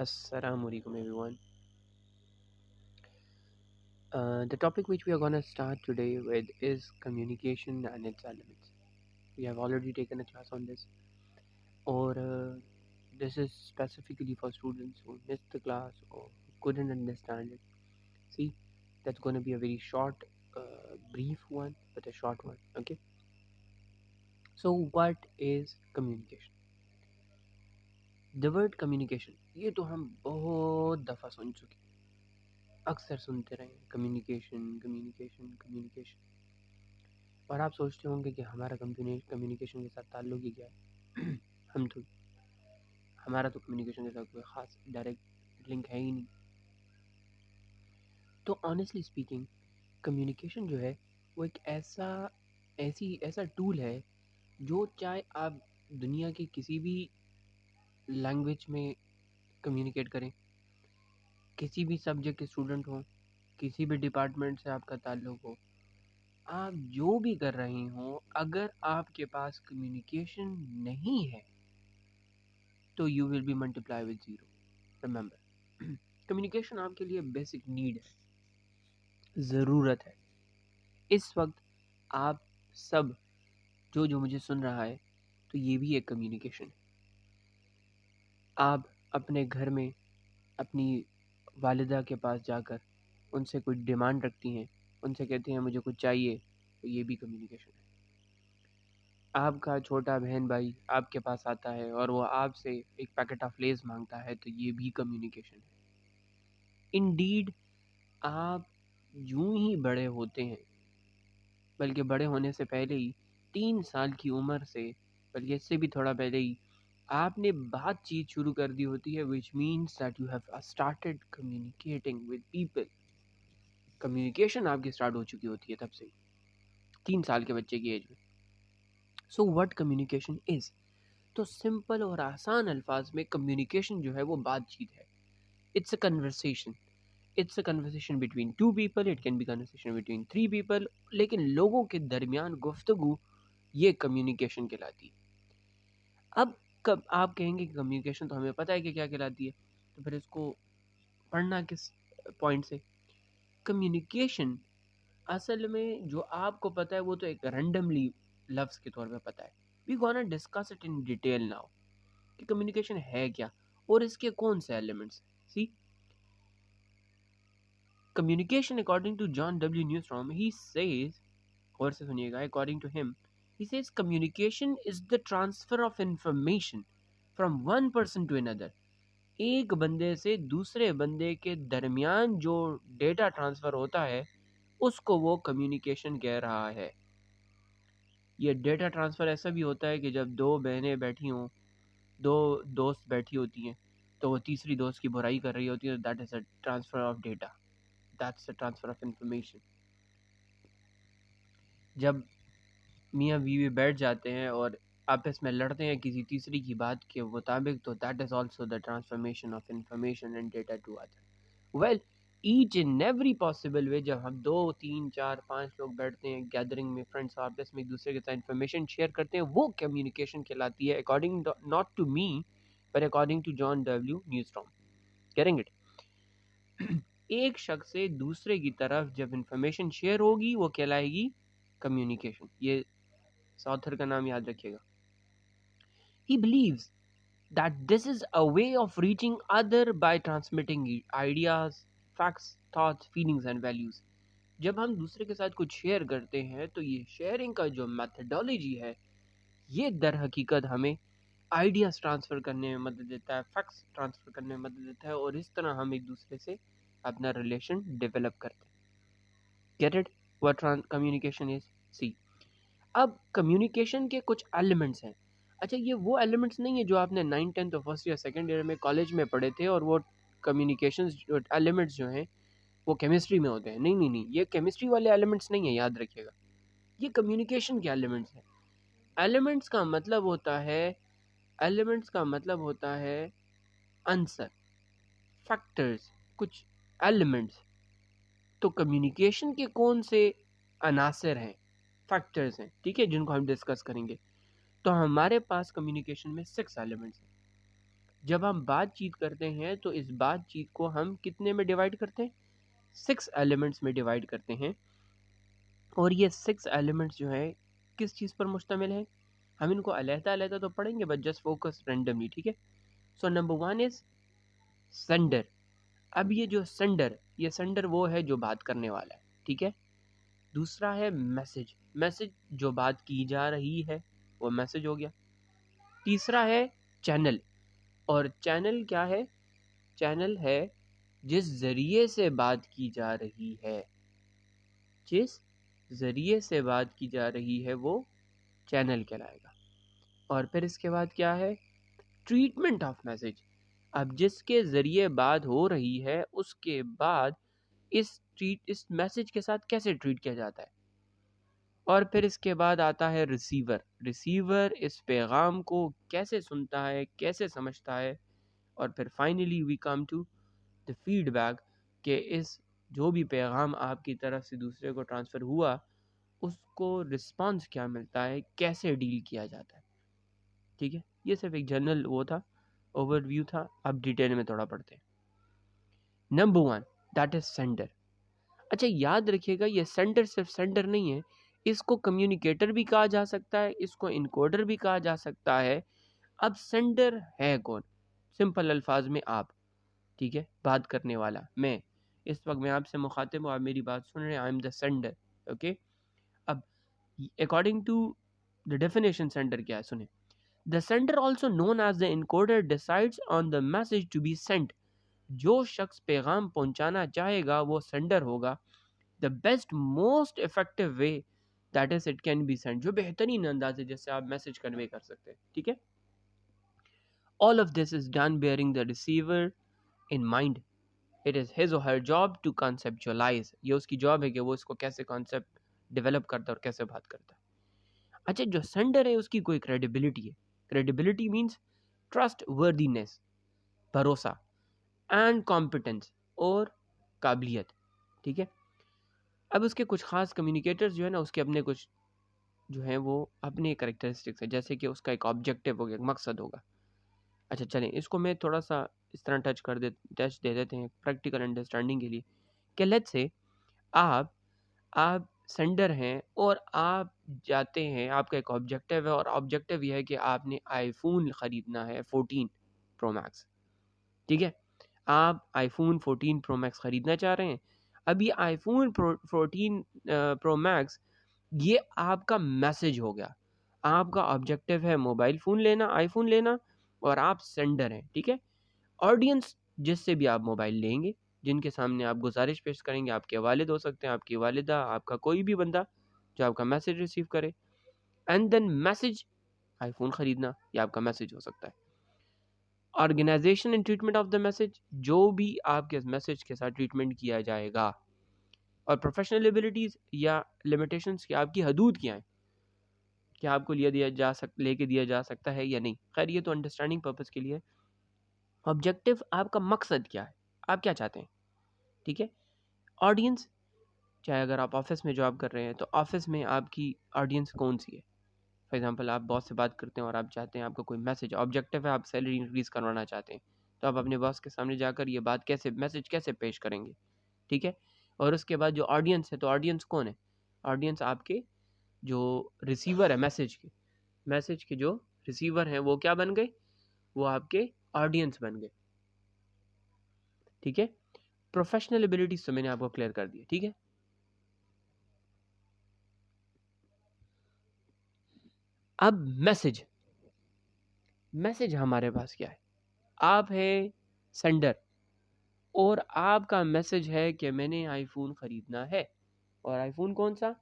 Assalamu alaikum everyone. The topic which we are going to start today with is communication and its elements. We have already taken a class on this, or this is specifically for students who missed the class or couldn't understand it. See, that's going to be a very short, brief one, but a short one. Okay. So, what is communication? The word communication, ये तो हम बहुत दफ़ा सुन चुके हैं, अक्सर सुनते रहे कम्युनिकेशन कम्युनिकेशन कम्युनिकेशन। और आप सोचते होंगे कि हमारा कम्युनिकेशन के साथ ताल्लुक ही क्या है। हम तो हमारा तो कम्युनिकेशन के साथ कोई ख़ास डायरेक्ट लिंक है ही नहीं। तो ऑनेस्टली स्पीकिंग कम्युनिकेशन जो है वो एक ऐसा टूल है जो चाहे आप दुनिया की किसी भी लैंग्वेज में कम्युनिकेट करें, किसी भी सब्जेक्ट के स्टूडेंट हो, किसी भी डिपार्टमेंट से आपका ताल्लुक हो, आप जो भी कर रहे हो, अगर आपके पास कम्युनिकेशन नहीं है तो you will be multiply with zero. Remember, communication आपके लिए बेसिक नीड है, ज़रूरत है। इस वक्त आप सब जो मुझे सुन रहा है, तो ये भी एक कम्युनिकेशन है। आप अपने घर में अपनी वालिदा के पास जाकर उनसे कोई डिमांड रखती हैं, उनसे कहती हैं मुझे कुछ चाहिए, तो ये भी कम्युनिकेशन है। आपका छोटा बहन भाई आपके पास आता है और वो आपसे एक पैकेट ऑफ लेज़ मांगता है, तो ये भी कम्युनिकेशन है। इंडीड आप यूं ही बड़े होते हैं, बल्कि बड़े होने से पहले ही 3 साल की उम्र से, बल्कि इससे भी थोड़ा पहले ही आपने बातचीत शुरू कर दी होती है, which means that you have started communicating with people. Communication आपकी स्टार्ट हो चुकी होती है तब से, 3 साल के बच्चे की एज में। So what communication is? तो सिंपल और आसान अल्फाज में कम्युनिकेशन जो है वो बातचीत है। It's a conversation. It's a conversation between 2 people, it can B conversation between 3 people, लेकिन लोगों के दरमियान गुफ्तगू ये कम्युनिकेशन कहलाती है। अब कब आप कहेंगे कि कम्युनिकेशन तो हमें पता है कि क्या कहलाती है, तो फिर इसको पढ़ना किस पॉइंट से? कम्युनिकेशन असल में जो आपको पता है वो तो एक रैंडमली लफ्ज़ के तौर पे पता है। We gonna discuss it in detail now कि कम्युनिकेशन है क्या और इसके कौन से elements. See, communication according to John W. Newstrom, he says, और से सुनिएगा, according to him, he says communication is the transfer of information from one person to another. एक बंदे से दूसरे बंदे के दरमियान जो डेटा ट्रांसफ़र होता है उसको वो कम्युनिकेशन कह रहा है। ये डेटा ट्रांसफ़र ऐसा भी होता है कि जब दो बहनें बैठी हों, दो दोस्त बैठी होती हैं, तो वो तीसरी दोस्त की बुराई कर रही होती है, that is a transfer of data, that's a transfer of information. जब मियाँ बीवी बैठ जाते हैं और आपस में लड़ते हैं किसी तीसरी की बात के मुताबिक, तो that is also the transformation of information and data to other. Well, each in every possible way, जब हम 2, 3, 4, 5 लोग बैठते हैं गैदरिंग में, फ्रेंड्स आपस में एक दूसरे के साथ इन्फॉर्मेशन शेयर करते हैं, वो कम्युनिकेशन कहलाती है, according not to me but according to John W Newstrom. Getting it? एक शख्स से दूसरे की तरफ जब इंफॉर्मेशन शेयर होगी वो कहलाएगी कम्युनिकेशन। ये ऑथर का नाम याद रखिएगा। He believes that this is a way of reaching other by transmitting ideas, facts, thoughts, feelings and values. जब हम दूसरे के साथ कुछ शेयर करते हैं तो ये शेयरिंग का जो मेथडोलॉजी है ये दर हकीकत हमें आइडियाज़ ट्रांसफ़र करने में मदद देता है, फैक्ट्स ट्रांसफ़र करने में मदद देता है, और इस तरह हम एक दूसरे से अपना रिलेशन डेवलप करते हैं। Get it? What communication is? See, अब कम्युनिकेशन के कुछ एलिमेंट्स हैं। अच्छा, ये वो एलिमेंट्स नहीं है जो आपने 9, 10th और फर्स्ट ईयर सेकंड ईयर में कॉलेज में पढ़े थे, और वो कम्युनिकेशंस जो एलिमेंट्स जो हैं वो केमिस्ट्री में होते हैं। नहीं नहीं नहीं, ये केमिस्ट्री वाले एलिमेंट्स नहीं है, याद रखिएगा। ये कम्युनिकेशन के एलिमेंट्स हैं। एलिमेंट्स का मतलब होता है, एलिमेंट्स का मतलब होता है आंसर, फैक्टर्स, कुछ एलिमेंट्स। तो कम्युनिकेशन के कौन से अनासर हैं, फैक्टर्स हैं, ठीक है, जिनको हम डिस्कस करेंगे। तो हमारे पास कम्युनिकेशन में 6 एलिमेंट्स हैं। जब हम बातचीत करते हैं तो इस बातचीत को हम कितने में डिवाइड करते हैं? 6 एलिमेंट्स में डिवाइड करते हैं। और ये 6 एलिमेंट्स जो हैं किस चीज़ पर मुश्तमिल हैं? हम इनको अलहदा-अलहदा तो पढ़ेंगे, बट जस्ट फोकस रैंडमली, ठीक है? So number 1 is sender. अब ये सेंडर वो है जो बात करने वाला है, ठीक है? दूसरा है मैसेज, मैसेज जो बात की जा रही है वो मैसेज हो गया। तीसरा है चैनल, और चैनल क्या है? चैनल है जिस ज़रिए से बात की जा रही है, जिस ज़रिए से बात की जा रही है वो चैनल कहलाएगा। और फिर इसके बाद क्या है? Treatment of message. अब जिसके ज़रिए बात हो रही है उसके बाद इस मैसेज के साथ कैसे ट्रीट किया जाता है। और फिर इसके बाद आता है रिसीवर। रिसीवर इस पैगाम को कैसे सुनता है, कैसे समझता है। और फिर finally we come to the feedback, कि इस जो भी पैगाम आपकी तरफ से दूसरे को ट्रांसफ़र हुआ उसको रिस्पॉन्स क्या मिलता है, कैसे डील किया जाता है, ठीक है? ये सिर्फ एक जनरल वो था, ओवरव्यू था। अब डिटेल में थोड़ा पढ़ते हैं। Number 1 that is sender. अच्छा याद रखिएगा, ये सेंडर सिर्फ सेंडर नहीं है, इसको कम्युनिकेटर भी कहा जा सकता है, इसको इनकोडर भी कहा जा सकता है। अब सेंडर है कौन? सिंपल अल्फाज में आप, ठीक है? बात करने वाला मैं, इस वक्त मैं आपसे मुखातिब हूँ, आप मेरी बात सुन रहे हैं, I am the sender, okay? अब according to the definition sender क्या है, सुने। The sender also known as the encoder decides on the message to be sent. जो शख्स पैगाम पहुंचाना चाहेगा वो सेंडर होगा। The best most effective way that is it can be send, जो बेहतरीन अंदाज है जिससे आप मैसेज कन्वे कर सकते हैं, ठीक है? All of this is done bearing the receiver in mind. It is his और हर जॉब टू कॉन्सेप्चुअलाइज। ये उसकी जॉब है कि वो इसको कैसे कॉन्सेप्ट डेवलप करता है और कैसे बात करता है। अच्छा, जो सेंडर है उसकी कोई क्रेडिबिलिटी है। क्रेडिबिलिटी मीन्स ट्रस्ट वर्दीनेस, भरोसा, एंड कॉम्पिटेंस और काबिलियत, ठीक है? अब उसके कुछ खास कम्युनिकेटर्स जो है ना, उसके अपने कुछ जो हैं वो अपने करेक्टरिस्टिक्स है, जैसे कि उसका एक ऑब्जेक्टिव होगा, एक मकसद होगा। अच्छा चलें, इसको मैं थोड़ा सा इस तरह टच दे देते हैं प्रैक्टिकल अंडरस्टैंडिंग के लिए, कि लेट्स से आप सेंडर हैं और आप जाते हैं, आपका एक ऑब्जेक्टिव है, और ऑब्जेक्टिव यह है कि आपने आईफोन ख़रीदना है 14 प्रो मैक्स, ठीक है? आप आईफोन 14 प्रो मैक्स ख़रीदना चाह रहे हैं। अब ये आईफोन 14 प्रो मैक्स, ये आपका मैसेज हो गया। आपका ऑब्जेक्टिव है मोबाइल फ़ोन लेना, आईफोन लेना, और आप सेंडर हैं, ठीक है? ऑडियंस जिससे भी आप मोबाइल लेंगे, जिनके सामने आप गुजारिश पेश करेंगे, आपके वालिद हो सकते हैं, आपकी वालिदा, आपका कोई भी बंदा जो आपका मैसेज रिसीव करे, एंड देन मैसेज, आईफोन ख़रीदना, ये आपका मैसेज हो सकता है। Organization and treatment of the message, जो भी आपके मैसेज के साथ ट्रीटमेंट किया जाएगा। और प्रोफेशनल एबिलिटीज़ या लिमिटेशंस की, आपकी हदूद क्या है, क्या आपको लेके दिया जा सकता है या नहीं। खैर ये तो अंडरस्टैंडिंग पर्पज़ के लिए। ऑब्जेक्टिव, आपका मकसद क्या है, आप क्या चाहते हैं, ठीक है? ऑडियंस, चाहे अगर आप ऑफिस में जॉब कर रहे हैं तो ऑफिस में आपकी ऑडियंस कौन सी है। फॉर एग्जांपल आप बॉस से बात करते हैं और आप चाहते हैं, आपका कोई मैसेज ऑब्जेक्टिव है, आप सैलरी इंक्रीज़ करवाना चाहते हैं, तो आप अपने बॉस के सामने जाकर ये बात कैसे, मैसेज कैसे पेश करेंगे, ठीक है? और उसके बाद जो ऑडियंस है, तो ऑडियंस कौन है? ऑडियंस आपके जो रिसीवर है मैसेज के जो रिसीवर हैं वो क्या बन गए? वो आपके ऑडियंस बन गए, ठीक है? प्रोफेशनल एबिलिटीज तो मैंने आपको क्लियर कर दिया, ठीक है? अब मैसेज हमारे पास क्या है? आप है सेंडर, और आपका मैसेज है कि मैंने आईफोन ख़रीदना है, और आईफोन कौन सा?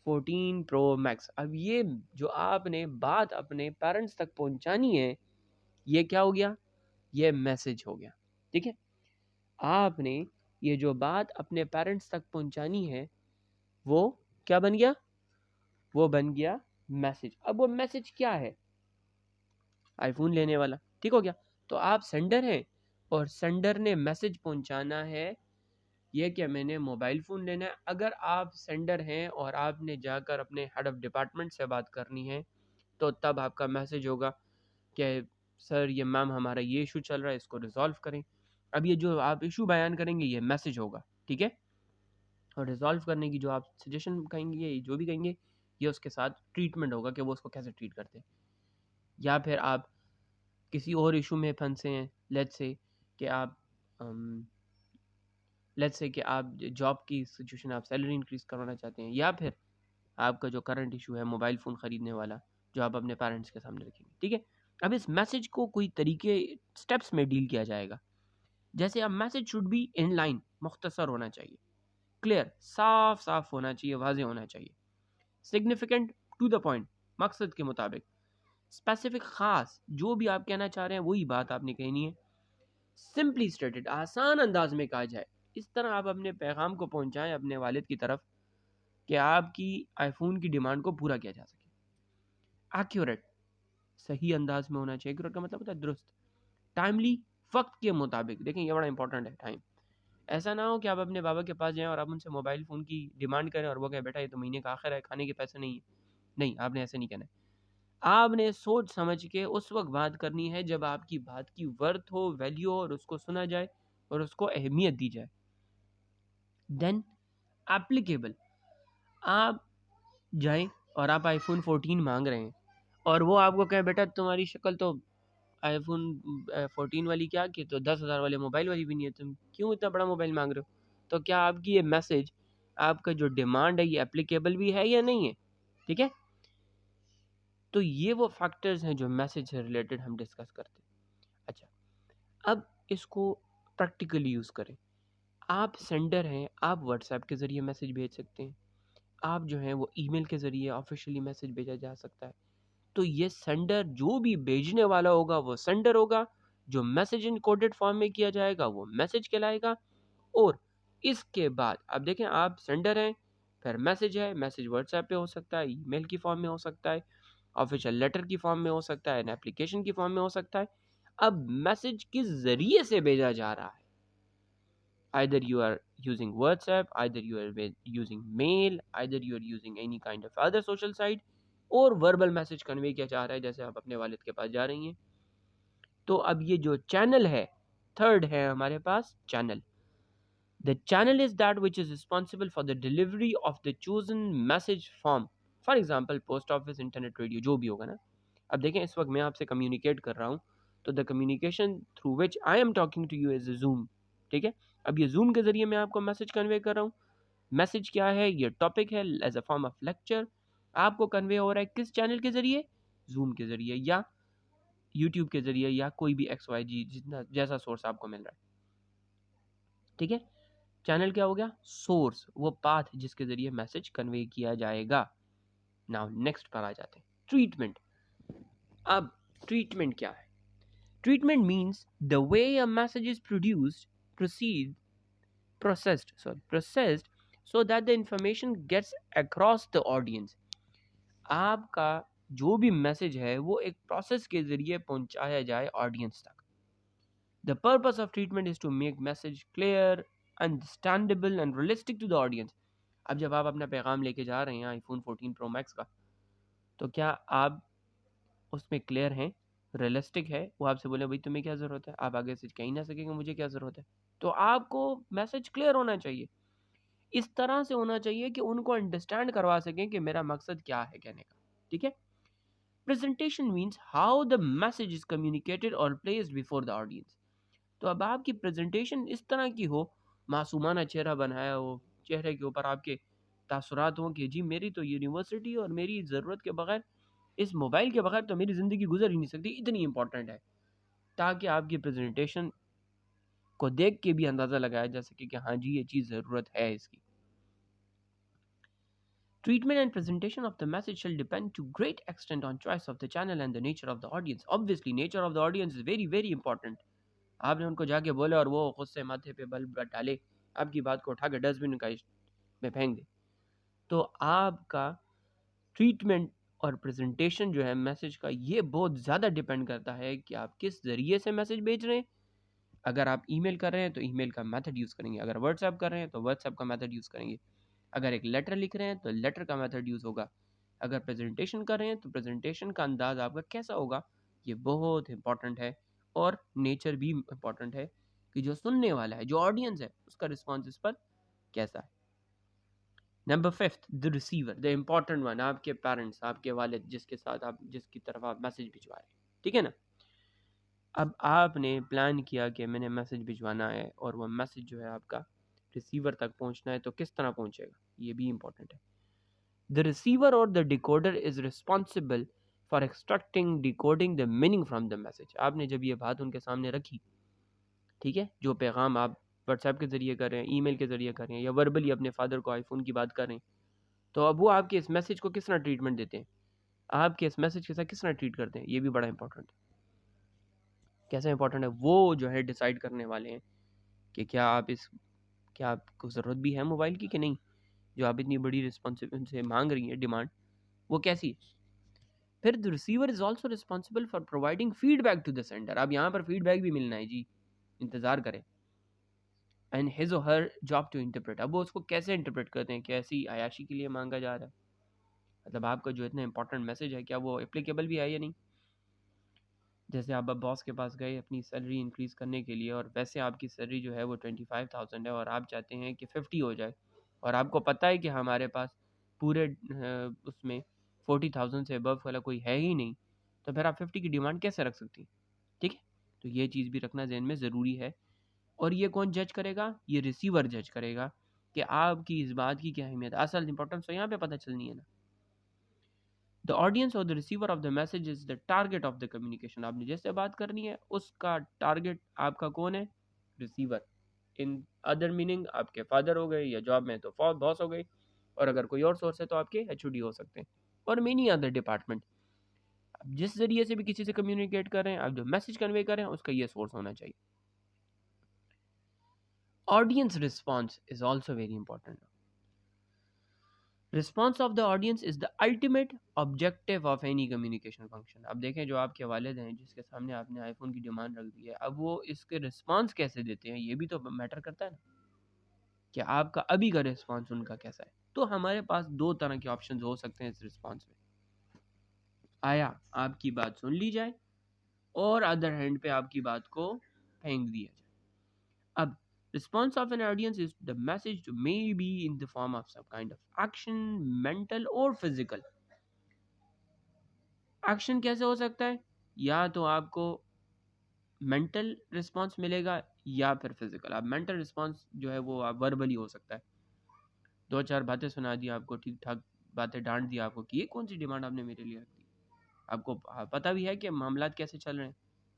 14 प्रो मैक्स। अब ये जो आपने बात अपने पेरेंट्स तक पहुंचानी है, ये क्या हो गया? ये मैसेज हो गया, ठीक है? आपने ये जो बात अपने पेरेंट्स तक पहुंचानी है वो क्या बन गया? वो बन गया मैसेज। अब वो मैसेज क्या है? आईफोन लेने वाला, ठीक हो गया? तो आप सेंडर हैं और सेंडर ने मैसेज पहुंचाना है ये कि मैंने मोबाइल फ़ोन लेना है। अगर आप सेंडर हैं और आपने जाकर अपने हेड ऑफ़ डिपार्टमेंट से बात करनी है, तो तब आपका मैसेज होगा कि सर ये मैम हमारा ये इशू चल रहा है, इसको रिजॉल्व करें। अब ये जो आप इशू बयान करेंगे ये मैसेज होगा, ठीक है, और रिजॉल्व करने की जो आप सजेशन कहेंगे, जो भी कहेंगे, ये उसके साथ ट्रीटमेंट होगा कि वो उसको कैसे ट्रीट करते हैं। या फिर आप किसी और इशू में फंसे हैं, लेट्स से कि आप जॉब की सिचुएशन, आप सैलरी इंक्रीज करवाना चाहते हैं, या फिर आपका जो करंट इशू है मोबाइल फ़ोन ख़रीदने वाला, जो आप अपने पेरेंट्स के सामने रखेंगे, ठीक है। अब इस मैसेज को कोई तरीके स्टेप्स में डील किया जाएगा। जैसे अब message should be in line, मुख्तसर होना चाहिए, क्लियर, साफ साफ होना चाहिए, वाजे होना चाहिए, सिग्निफिकेंट, टू द पॉइंट, मकसद के मुताबिक, स्पेसिफिक, खास, जो भी आप कहना चाह रहे हैं वही बात आपने कहनी है, सिंपली स्टेटेड, आसान अंदाज में कहा जाए। इस तरह आप अपने पैगाम को पहुंचाएं अपने वालिद की तरफ कि आपकी आईफोन की डिमांड को पूरा किया जा सके। एक्यूरेट, सही अंदाज में होना चाहिए। एक्यूरेट का मतलब होता है दुरुस्त, टाइमली, वक्त के मुताबिक। देखें ये बड़ा इंपॉर्टेंट है, टाइम। ऐसा ना हो कि आप अपने बाबा के पास जाएं और आप उनसे मोबाइल फ़ोन की डिमांड करें और वो कहे बेटा ये तो महीने का आखिर है, खाने के पैसे नहीं है। नहीं, आपने ऐसे नहीं कहना है। आपने सोच समझ के उस वक्त बात करनी है जब आपकी बात की वर्थ हो, वैल्यू हो, और उसको सुना जाए और उसको अहमियत दी जाए। देन एप्लीकेबल, आप जाएं और आप आईफोन 14 मांग रहे हैं और वो आपको कहे बेटा तुम्हारी शक्ल तो आईफोन 14 वाली क्या की, तो 10,000 वाले मोबाइल वाली भी नहीं है, तुम क्यों इतना बड़ा मोबाइल मांग रहे हो? तो क्या आपकी ये मैसेज, आपका जो डिमांड है, ये एप्लीकेबल भी है या नहीं है? ठीक है, तो ये वो फैक्टर्स हैं जो मैसेज से रिलेटेड हम डिस्कस करते हैं। अच्छा, अब इसको प्रैक्टिकली यूज़ करें। आप सेंडर हैं, आप व्हाट्सएप के ज़रिए मैसेज भेज सकते हैं, आप जो हैं वो ईमेल के ज़रिए ऑफिशियली मैसेज भेजा जा सकता है। तो ये सेंडर, जो भी भेजने वाला होगा वो सेंडर होगा, जो मैसेज इन कोडेड फॉर्म में किया जाएगा वो मैसेज कहलाएगा। और इसके बाद आप देखें, आप सेंडर हैं, फिर मैसेज है, मैसेज व्हाट्सएप पे हो सकता है, ईमेल की फॉर्म में हो सकता है, ऑफिशियल लेटर की फॉर्म में हो सकता है, एप्लीकेशन की फॉर्म में हो सकता है। अब मैसेज किस ज़रिए से भेजा जा रहा है, either you are using WhatsApp, either you are using mail, either you are using any kind of other social site, और वर्बल मैसेज कन्वे किया जा रहा है जैसे आप अपने वालिद के पास जा रही हैं। तो अब ये जो चैनल है, थर्ड है हमारे पास channel. The channel is that which is responsible for the delivery of the chosen message form, for example post office, internet, radio, जो भी होगा ना। अब देखें, इस वक्त मैं आपसे कम्युनिकेट कर रहा हूँ, तो the communication through which I am talking to you is Zoom, ठीक है। अब ये जूम के जरिए मैं आपको मैसेज कन्वे कर रहा हूँ। मैसेज क्या है? ये टॉपिक है as a form of lecture, आपको कन्वे हो रहा है किस चैनल के जरिए? जूम के जरिए, या यूट्यूब के जरिए, या कोई भी XYZ जितना जैसा सोर्स आपको मिल रहा है, ठीक है। चैनल क्या हो गया? सोर्स, वो पाथ जिसके जरिए मैसेज कन्वे किया जाएगा। नाउ नेक्स्ट पर आ जाते हैं, ट्रीटमेंट। अब ट्रीटमेंट क्या है? Treatment means the way a message is produced, proceed processed so that the information gets across the audience। आपका जो भी मैसेज है वो एक प्रोसेस के जरिए पहुंचाया जाए ऑडियंस तक। The purpose of treatment is to make message clear, understandable and realistic to the audience. अब जब आप अपना पैगाम लेके जा रहे हैं आईफोन 14 प्रो मैक्स का, तो क्या आप उसमें क्लियर हैं, रियलिस्टिक है? वो आपसे बोले भाई तुम्हें क्या ज़रूरत है, आप आगे से कह ही ना सकेंगे मुझे क्या ज़रूरत है। तो आपको मैसेज क्लियर होना चाहिए, इस तरह से होना चाहिए कि उनको अंडरस्टैंड करवा सकें कि मेरा मकसद क्या है कहने का, ठीक है। Presentation means how the message is communicated और प्लेस्ड बिफोर द ऑडियंस। तो अब आपकी प्रेजेंटेशन इस तरह की हो, मासूमाना चेहरा बनाया हो, चेहरे के ऊपर आपके तासुरात हों कि जी मेरी तो यूनिवर्सिटी और मेरी ज़रूरत के बगैर, इस मोबाइल के बगैर तो मेरी ज़िंदगी गुजर ही नहीं सकती, इतनी इंपॉर्टेंट है, ताकि आपकी प्रेजेंटेशन को देख के भी अंदाज़ा लगाया जा सके कि हाँ जी ये चीज़ ज़रूरत है इसकी। Treatment and presentation of the message shall depend to great extent on choice of the channel and the nature of the audience. Obviously, nature of the audience is very very important. आपने उनको जाके बोला और वो खुद से माथे पे बल्ब डाले, आपकी बात को उठा के डस्टबिन का में फेंक दे, तो आपका ट्रीटमेंट और प्रेजेंटेशन जो है मैसेज का, ये बहुत ज़्यादा डिपेंड करता है कि आप किस ज़रिए से मैसेज भेज रहे हैं। अगर आप ईमेल कर रहे हैं तो ईमेल का मेथड यूज़ करेंगे, अगर व्हाट्सएप कर रहे हैं तो व्हाट्सएप का मेथड यूज़ करेंगे, अगर एक लेटर लिख रहे हैं तो लेटर का मेथड यूज़ होगा, अगर प्रेजेंटेशन कर रहे हैं तो प्रेजेंटेशन का अंदाज़ आपका कैसा होगा, ये बहुत इंपॉर्टेंट है। और नेचर भी इंपॉर्टेंट है कि जो सुनने वाला है, जो ऑडियंस है, उसका रिस्पॉन्स इस पर कैसा है। Number 5, the receiver, the important one, आपके पेरेंट्स, आपके वालिद, जिसके साथ आप, जिसकी तरफ आप मैसेज भिजवा रहे हैं, ठीक है ना। अब आपने प्लान किया कि मैंने मैसेज भिजवाना है और वो मैसेज जो है आपका रिसीवर तक पहुंचना है, तो किस तरह पहुंचेगा, ये भी इंपॉर्टेंट है। द रिसीवर और the decoder is responsible for extracting decoding the meaning from the message. आपने जब ये बात उनके सामने रखी, ठीक है, जो पैगाम आप व्हाट्सएप के ज़रिए कर रहे हैं, ईमेल के ज़रिए कर रहे हैं, या वर्बली अपने फादर को आईफोन की बात कर रहे हैं, तो अब वो आपके इस मैसेज को किस तरह ट्रीटमेंट देते हैं, आपके इस मैसेज के साथ किस तरह ट्रीट करते हैं, ये भी बड़ा इंपॉर्टेंट है। कैसा इंपॉर्टेंट है, वो जो है डिसाइड करने वाले हैं कि क्या आपको ज़रूरत भी है मोबाइल की कि नहीं, जो आप इतनी बड़ी रिस्पॉन्सिव उनसे मांग रही है डिमांड, वो कैसी है। फिर the receiver is also responsible for providing feedback to the sender. अब यहाँ पर फीडबैक भी मिलना है जी, इंतज़ार करें। एंड हिज और हर जॉब टू इंटरप्रेट, अब वो उसको कैसे इंटरप्रेट करते हैं, कैसी आयाशी के लिए मांगा जा रहा है, मतलब आपका जो इतना इंपॉर्टेंट मैसेज है, क्या वो एप्लीकेबल भी है या नहीं। जैसे आप अब बॉस के पास गए अपनी सैलरी इंक्रीज़ करने के लिए, और वैसे आपकी सैलरी जो है वो 25,000 है, और आप चाहते हैं कि 50 हो जाए, और आपको पता है कि हमारे पास पूरे उसमें 40,000 से अबव वाला कोई है ही नहीं, तो फिर आप 50 की डिमांड कैसे रख सकती हैं, ठीक है। तो ये चीज़ भी रखना ज़हन में ज़रूरी है। और ये कौन जज करेगा, ये रिसीवर जज करेगा कि आपकी इस बात की क्या अहमियत, असल इंपॉर्टेंस तो यहाँ पे पता चलनी है ना। द ऑडियंस और the receiver of the message is the target of the communication. आपने जैसे बात करनी है, उसका टारगेट आपका कौन है, रिसीवर। इन अदर मीनिंग आपके फादर हो गए, या जॉब में तो बॉस हो गए, और अगर कोई और सोर्स है तो आपके एचओडी हो सकते हैं, और मेनी अदर डिपार्टमेंट। आप जिस जरिए से भी किसी से कम्युनिकेट कर रहे हैं, आप जो मैसेज कन्वे कर रहे हैं, उसका ये सोर्स होना चाहिए। Audience response is also very important. Response of the audience is the ultimate objective of any communication function. अब देखें, जो आपके वालिद हैं, जिसके सामने आपने आईफोन की डिमांड रख दी है, अब वो इसके रिस्पॉन्स कैसे देते हैं, ये भी तो मैटर करता है ना, कि आपका अभी का रिस्पॉन्स उनका कैसा है। तो हमारे पास दो तरह के ऑप्शन हो सकते हैं इस रिस्पॉन्स में, आया आपकी बात सुन ली जाए, और अदर हैंड पे आपकी बात को फेंक दिया जाए। अब response of an audience is the message may be in the form of some kind of action, mental or physical। Action कैसे हो सकता है, या तो आपको मेंटल रिस्पॉन्स मिलेगा, या फिर फिजिकल। अब मेंटल रिस्पॉन्स जो है वो आप वर्बली हो सकता है, दो चार बातें सुना दी आपको, ठीक ठाक बातें डांट दी आपको कि ये कौन सी डिमांड आपने मेरे लिए रख दी। आपको पता भी है कि मामलात कैसे चल रहे हैं,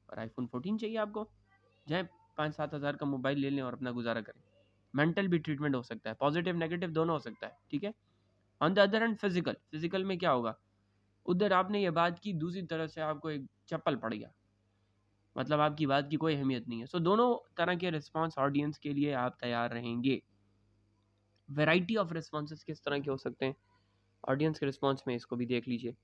और आईफोन 14 चाहिए आपको, जाए 5-7 हज़ार का मोबाइल ले लें और अपना गुजारा करें। मेंटल भी ट्रीटमेंट हो सकता है, पॉजिटिव नेगेटिव दोनों हो सकता है, ठीक है। On the other hand physical, physical में क्या होगा, उधर आपने ये बात की, दूसरी तरफ से आपको एक चप्पल पड़ गया, मतलब आपकी बात की कोई अहमियत नहीं है। सो दोनों तरह के रिस्पॉन्स ऑडियंस के लिए आप तैयार रहेंगे। वैरायटी ऑफ रिस्पॉन्सेज किस तरह के हो सकते हैं ऑडियंस के रिस्पॉन्स में, इसको भी देख लीजिए।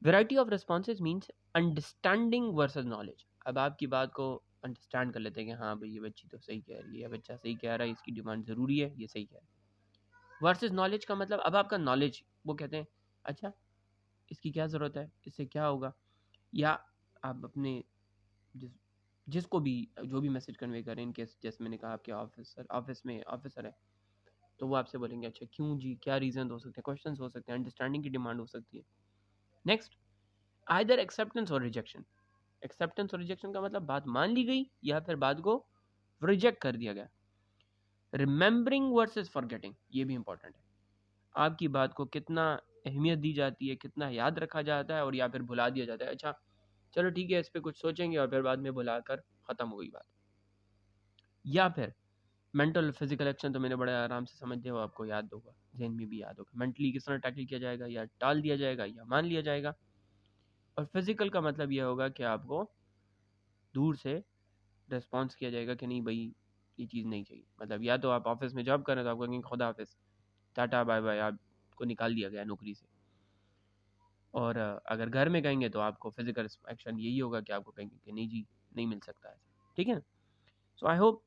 Variety of responses means understanding versus knowledge. अब आपकी बात को अंडरस्टैंड कर लेते हैं कि हाँ भाई, ये बच्ची तो सही कह रही है, बच्चा सही कह रहा है, इसकी डिमांड ज़रूरी है, ये सही कह रहा है। वर्सेस नॉलेज का मतलब, अब आपका नॉलेज, वो कहते हैं अच्छा इसकी क्या ज़रूरत है, इससे क्या होगा, या आप अपने जिस जिसको भी जो भी मैसेज कन्वे करें, इनके जैसे मैंने कहा आपके ऑफिस में ऑफिसर है, तो वो आपसे बोलेंगे अच्छा क्यों जी, क्या रीज़न हो सकते हैं, क्वेश्चन हो सकते हैं, अंडरस्टैंडिंग की डिमांड हो सकती है। नेक्स्ट, आइदर एक्सेप्टेंस और रिजेक्शन। एक्सेप्टेंस और रिजेक्शन का मतलब बात मान ली गई, या फिर बात को रिजेक्ट कर दिया गया। रिमेंबरिंग वर्सेस फॉरगेटिंग, ये भी इंपॉर्टेंट है। आपकी बात को कितना अहमियत दी जाती है, कितना याद रखा जाता है, और या फिर भुला दिया जाता है, अच्छा चलो ठीक है इस पर कुछ सोचेंगे, और फिर बाद में भुलाकर ख़त्म हो गई बात। या फिर मेंटल फिजिकल एक्शन, तो मैंने बड़े आराम से समझ दिया, वो आपको याद होगा, जहन में भी याद होगा। मेंटली किस तरह टैकल किया जाएगा, या टाल दिया जाएगा या मान लिया जाएगा। और फिजिकल का मतलब यह होगा कि आपको दूर से रिस्पॉन्स किया जाएगा कि नहीं भाई ये चीज़ नहीं चाहिए। मतलब या तो आप ऑफिस में जॉब करें तो आपको कहेंगे खुदा हाफिज़, टाटा बाय बाय, आपको निकाल दिया गया नौकरी से। और अगर घर में कहेंगे तो आपको फिजिकल एक्शन यही होगा कि आपको कहेंगे कि नहीं जी, नहीं मिल सकता है, ठीक है। So I hope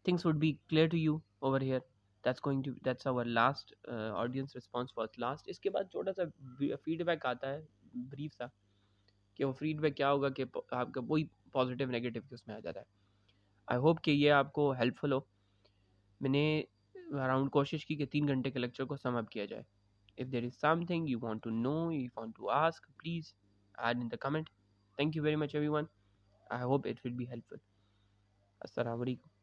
things would be clear to you over here। that's our last audience response was last। इसके बाद छोटा सा फीडबैक आता है, ब्रीफ सा, कि वो फीडबैक क्या होगा कि आपका वही पॉजिटिव नेगेटिव के उसमें आ जाता है। आई होप कि ये आपको हेल्पफुल हो। मैंने अराउंड कोशिश की कि 3 घंटे के लेक्चर को सम अप किया जाए। If there is something you want to know, you want to ask, please add in the comment. Thank you very much everyone. I hope it will be helpful. अस्सलाम वालेकुम।